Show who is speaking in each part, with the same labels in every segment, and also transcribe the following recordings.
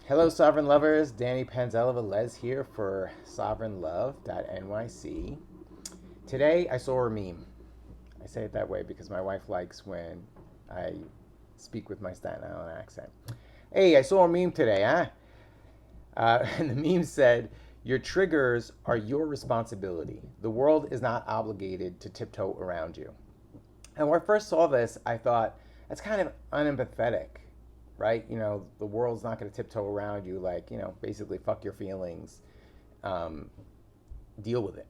Speaker 1: Hello, Sovereign Lovers. Danny Panzella Velez here for sovereignlove.nyc. Today, I saw a meme. I say it that way because my wife likes when I speak with my Staten Island accent. Hey, I saw a meme today, huh? And the meme said, "Your triggers are your responsibility. The world is not obligated to tiptoe around you." And when I first saw this, I thought, that's kind of unempathetic, right? The world's not going to tiptoe around you, like, basically fuck your feelings, um, deal with it.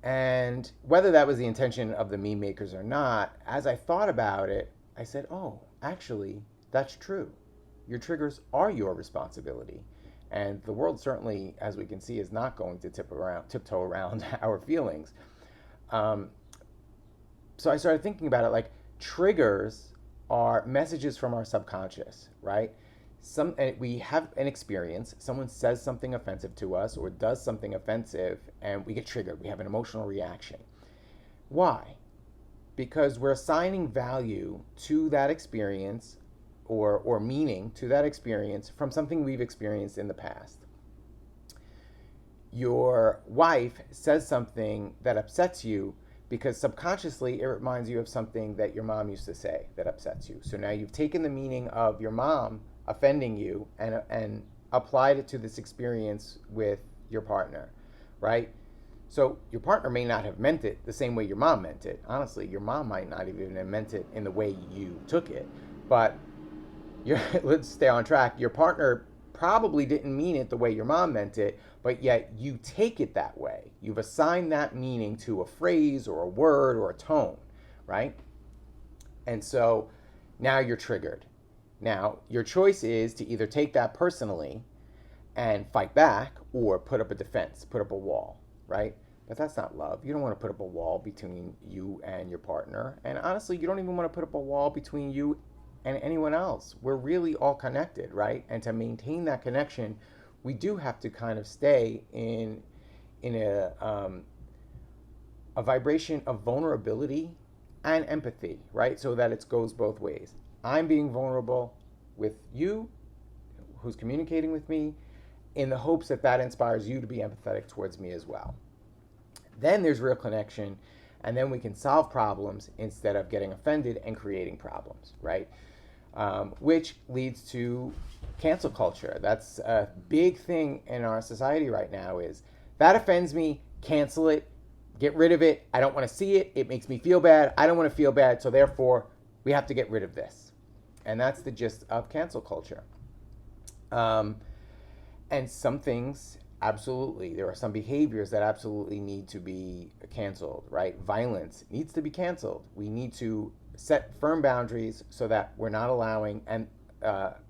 Speaker 1: And whether that was the intention of the meme makers or not, as I thought about it, I said, oh, actually, that's true. Your triggers are your responsibility. And the world certainly, as we can see, is not going to tiptoe around our feelings. So I started thinking about it like triggers are messages from our subconscious, right? We have an experience, someone says something offensive to us or does something offensive, and we get triggered. We have an emotional reaction. Why? Because we're assigning value to that experience or meaning to that experience from something we've experienced in the past. Your wife says something that upsets you because subconsciously it reminds you of something that your mom used to say that upsets you. So now you've taken the meaning of your mom offending you and applied it to this experience with your partner, right? So your partner may not have meant it the same way your mom meant it. Honestly, your mom might not even have meant it in the way you took it. But let's stay on track. Your partner probably didn't mean it the way your mom meant it, but yet you take it that way. You've assigned that meaning to a phrase or a word or a tone, right? And so now you're triggered. Now, your choice is to either take that personally and fight back or put up a defense, put up a wall, right? But that's not love. You don't want to put up a wall between you and your partner. And honestly, you don't even want to put up a wall between you and anyone else. We're really all connected, right? And to maintain that connection, we do have to kind of stay in a vibration of vulnerability and empathy, right? So that it goes both ways. I'm being vulnerable with you, who's communicating with me, in the hopes that that inspires you to be empathetic towards me as well. Then there's real connection, and then we can solve problems instead of getting offended and creating problems, right? Which leads to cancel culture. That's a big thing in our society right now is that offends me, cancel it, get rid of it. I don't want to see it. It makes me feel bad. I don't want to feel bad. So therefore, we have to get rid of this. And that's the gist of cancel culture. And some things, absolutely, there are some behaviors that absolutely need to be canceled, right? Violence needs to be canceled. We need to set firm boundaries so that we're not allowing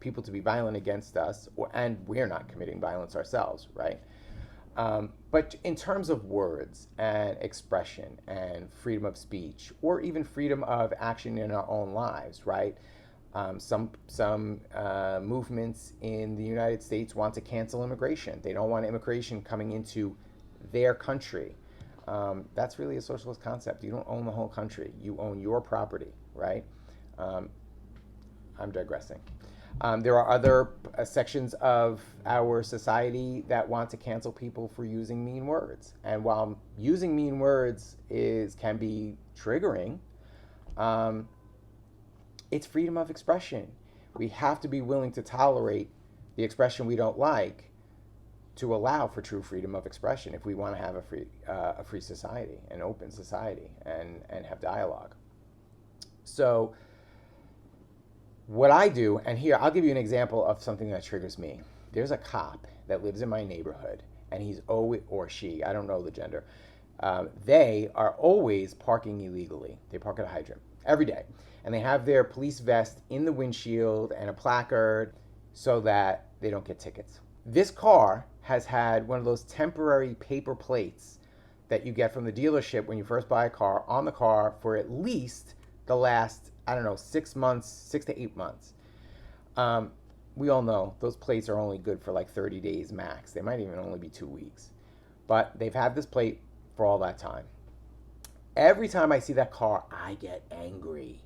Speaker 1: people to be violent against us, and we're not committing violence ourselves, right? But in terms of words and expression and freedom of speech, or even freedom of action in our own lives, right? Some movements in the United States want to cancel immigration. They don't want immigration coming into their country. That's really a socialist concept. You don't own the whole country. You own your property, right? I'm digressing. There are other sections of our society that want to cancel people for using mean words. And while using mean words can be triggering, it's freedom of expression. We have to be willing to tolerate the expression we don't like to allow for true freedom of expression if we want to have a free society, an open society, and have dialogue. So what I do, and here I'll give you an example of something that triggers me. There's a cop that lives in my neighborhood, and he's always, or she, I don't know the gender, they are always parking illegally. They park at a hydrant every day. And they have their police vest in the windshield and a placard so that they don't get tickets. This car has had one of those temporary paper plates that you get from the dealership when you first buy a car on the car for at least the last, 6 months, 6 to 8 months. We all know those plates are only good for like 30 days max. They might even only be 2 weeks. But they've had this plate for all that time. Every time I see that car, I get angry.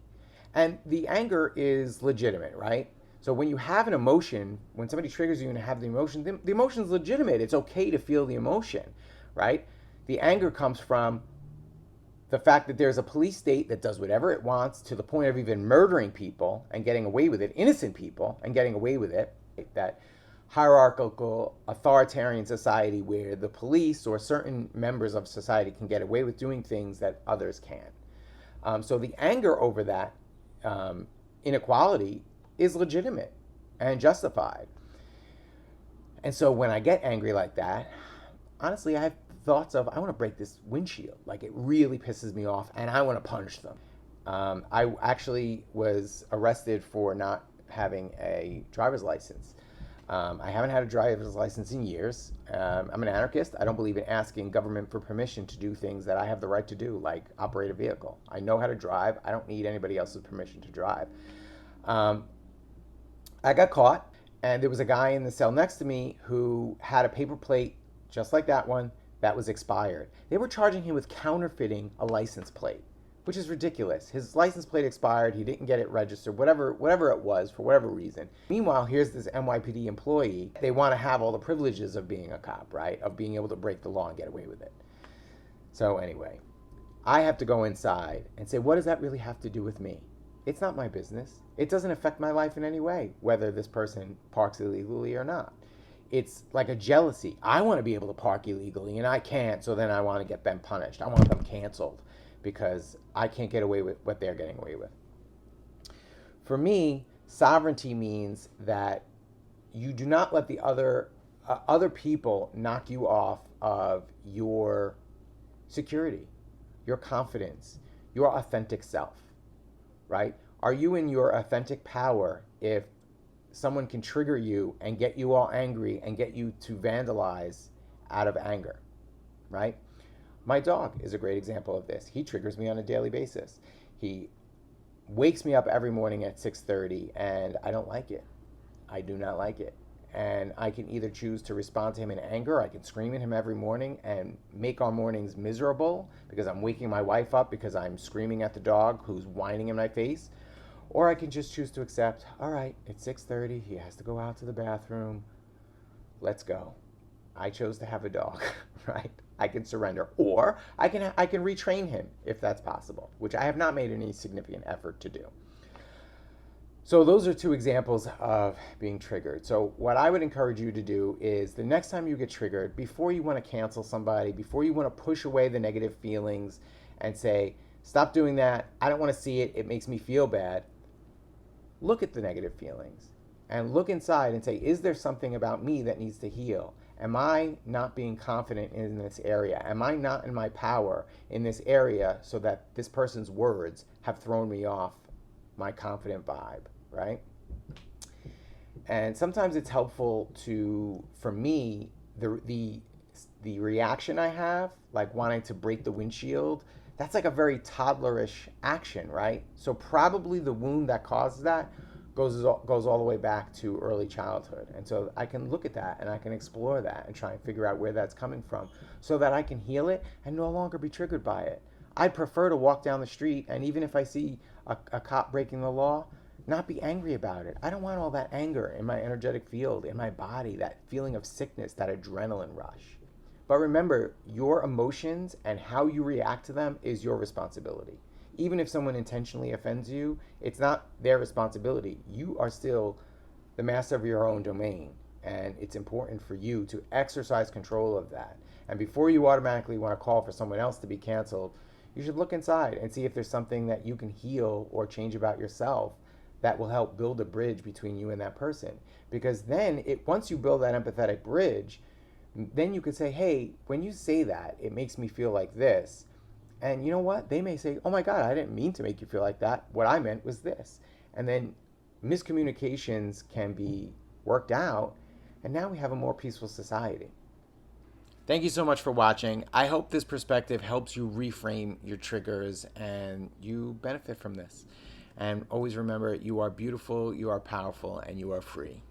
Speaker 1: And the anger is legitimate, right? So when you have an emotion, when somebody triggers you and have the emotion, the emotion is legitimate. It's okay to feel the emotion, right? The anger comes from the fact that there's a police state that does whatever it wants to the point of even murdering people and getting away with it, innocent people, and getting away with it. That hierarchical, authoritarian society where the police or certain members of society can get away with doing things that others can't. So the anger over that inequality is legitimate and justified. And so when I get angry like that, honestly, I have thoughts of, I want to break this windshield. Like, it really pisses me off, and I want to punch them. I actually was arrested for not having a driver's license. I haven't had a driver's license in years. I'm an anarchist. I don't believe in asking government for permission to do things that I have the right to do, like operate a vehicle. I know how to drive. I don't need anybody else's permission to drive. I got caught, and there was a guy in the cell next to me who had a paper plate just like that one that was expired. They were charging him with counterfeiting a license plate, which is ridiculous. His license plate expired. He didn't get it registered, whatever it was, for whatever reason. Meanwhile, here's this NYPD employee. They want to have all the privileges of being a cop, right? Of being able to break the law and get away with it. So anyway, I have to go inside and say, what does that really have to do with me? It's not my business. It doesn't affect my life in any way, whether this person parks illegally or not. It's like a jealousy. I want to be able to park illegally, and I can't, so then I want to get them punished. I want them canceled because I can't get away with what they're getting away with. For me, sovereignty means that you do not let the other people knock you off of your security, your confidence, your authentic self, right? Are you in your authentic power if someone can trigger you and get you all angry and get you to vandalize out of anger, right? My dog is a great example of this. He triggers me on a daily basis. He wakes me up every morning at 6:30, and I don't like it. I do not like it. And I can either choose to respond to him in anger. I can scream at him every morning and make our mornings miserable because I'm waking my wife up because I'm screaming at the dog who's whining in my face. Or I can just choose to accept, all right, it's 6:30, he has to go out to the bathroom, let's go. I chose to have a dog, right? I can surrender. Or I can retrain him if that's possible, which I have not made any significant effort to do. So those are two examples of being triggered. So what I would encourage you to do is the next time you get triggered, before you want to cancel somebody, before you want to push away the negative feelings and say, stop doing that, I don't want to see it, it makes me feel bad. Look at the negative feelings and look inside and say, is there something about me that needs to heal? Am I not being confident in this area? Am I not in my power in this area so that this person's words have thrown me off my confident vibe, right? And sometimes it's helpful for me, the reaction I have, like wanting to break the windshield, that's like a very toddlerish action, right? So probably the wound that causes that goes all the way back to early childhood. And so I can look at that and I can explore that and try and figure out where that's coming from so that I can heal it and no longer be triggered by it. I'd prefer to walk down the street and even if I see a cop breaking the law, not be angry about it. I don't want all that anger in my energetic field, in my body, that feeling of sickness, that adrenaline rush. But remember, your emotions and how you react to them is your responsibility. Even if someone intentionally offends you, it's not their responsibility. You are still the master of your own domain, and it's important for you to exercise control of that. And before you automatically want to call for someone else to be canceled, you should look inside and see if there's something that you can heal or change about yourself that will help build a bridge between you and that person. Because then, once you build that empathetic bridge, then you could say, hey, when you say that, it makes me feel like this. And you know what? They may say, oh my God, I didn't mean to make you feel like that. What I meant was this. And then miscommunications can be worked out. And now we have a more peaceful society. Thank you so much for watching. I hope this perspective helps you reframe your triggers and you benefit from this. And always remember, you are beautiful, you are powerful, and you are free.